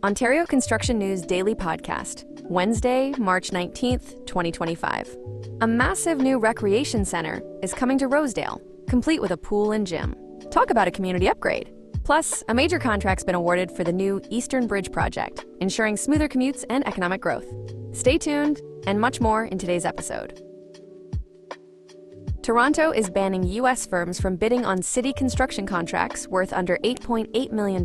Ontario Construction News Daily Podcast, Wednesday, March 19th, 2025. A massive new recreation center is coming to Rosedale, complete with a pool and gym. Talk about a community upgrade. Plus, a major contract's been awarded for the new Eastern Bridge project, ensuring smoother commutes and economic growth. Stay tuned, and much more in today's episode. Toronto is banning U.S. firms from bidding on city construction contracts worth under $8.8 million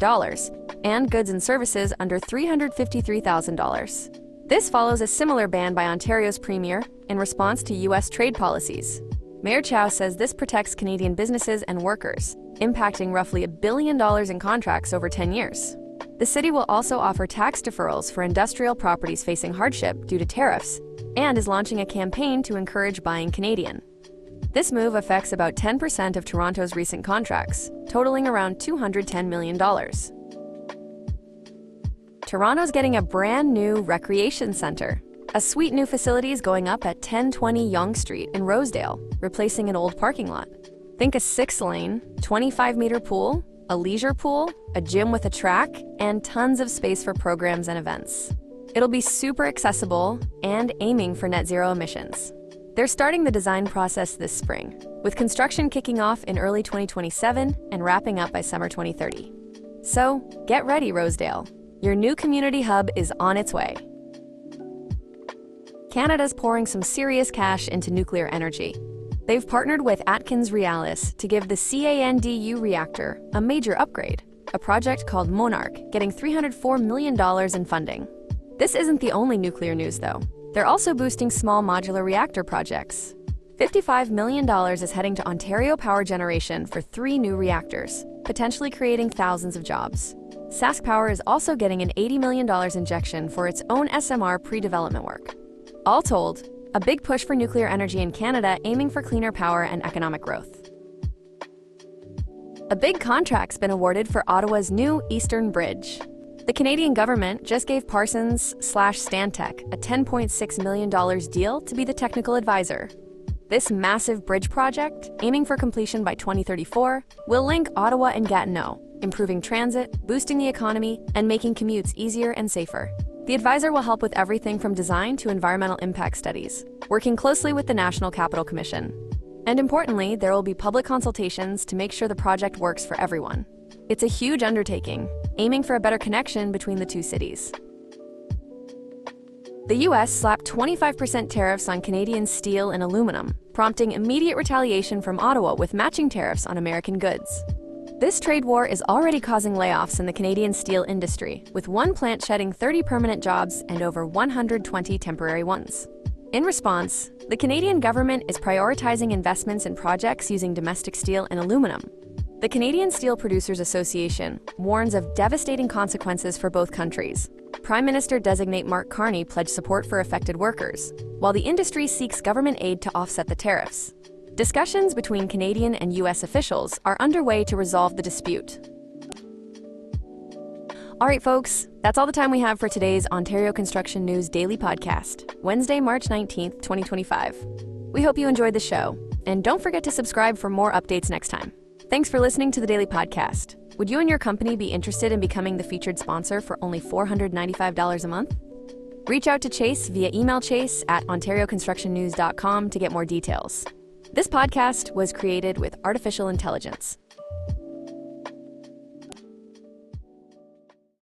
and goods and services under $353,000. This follows a similar ban by Ontario's premier in response to U.S. trade policies. Mayor Chow says this protects Canadian businesses and workers, impacting roughly $1 billion in contracts over 10 years. The city will also offer tax deferrals for industrial properties facing hardship due to tariffs and is launching a campaign to encourage buying Canadian. This move affects about 10% of Toronto's recent contracts, totaling around $210 million. Toronto's getting a brand new recreation center. A sweet new facility is going up at 1020 Yonge Street in Rosedale, replacing an old parking lot. Think a 6-lane, 25-meter pool, a leisure pool, a gym with a track, and tons of space for programs and events. It'll be super accessible and aiming for net zero emissions. They're starting the design process this spring, with construction kicking off in early 2027 and wrapping up by summer 2030. So, get ready, Rosedale. Your new community hub is on its way. Canada's pouring some serious cash into nuclear energy. They've partnered with AtkinsRéalis to give the CANDU reactor a major upgrade, a project called Monarch getting $304 million in funding. This isn't the only nuclear news, though. They're also boosting small modular reactor projects. $55 million is heading to Ontario Power Generation for 3 new reactors, potentially creating thousands of jobs. Sask Power is also getting an $80 million injection for its own SMR pre-development work. All told, a big push for nuclear energy in Canada aiming for cleaner power and economic growth. A big contract's been awarded for Ottawa's new Eastern Bridge. The Canadian government just gave Parsons/Stantec a $10.6 million deal to be the technical advisor. This massive bridge project, aiming for completion by 2034, will link Ottawa and Gatineau, improving transit, boosting the economy, and making commutes easier and safer. The advisor will help with everything from design to environmental impact studies, working closely with the National Capital Commission. And importantly, there will be public consultations to make sure the project works for everyone. It's a huge undertaking, aiming for a better connection between the two cities. The U.S. slapped 25% tariffs on Canadian steel and aluminum, prompting immediate retaliation from Ottawa with matching tariffs on American goods. This trade war is already causing layoffs in the Canadian steel industry, with one plant shedding 30 permanent jobs and over 120 temporary ones. In response, the Canadian government is prioritizing investments in projects using domestic steel and aluminum. The Canadian Steel Producers Association warns of devastating consequences for both countries. Prime Minister-designate Mark Carney pledged support for affected workers, while the industry seeks government aid to offset the tariffs. Discussions between Canadian and U.S. officials are underway to resolve the dispute. All right, folks, that's all the time we have for today's Ontario Construction News Daily Podcast, Wednesday, March 19th, 2025. We hope you enjoyed the show, and don't forget to subscribe for more updates next time. Thanks for listening to the Daily Podcast. Would you and your company be interested in becoming the featured sponsor for only $495 a month? Reach out to Chase via email chase@ontarioconstructionnews.com to get more details. This podcast was created with artificial intelligence.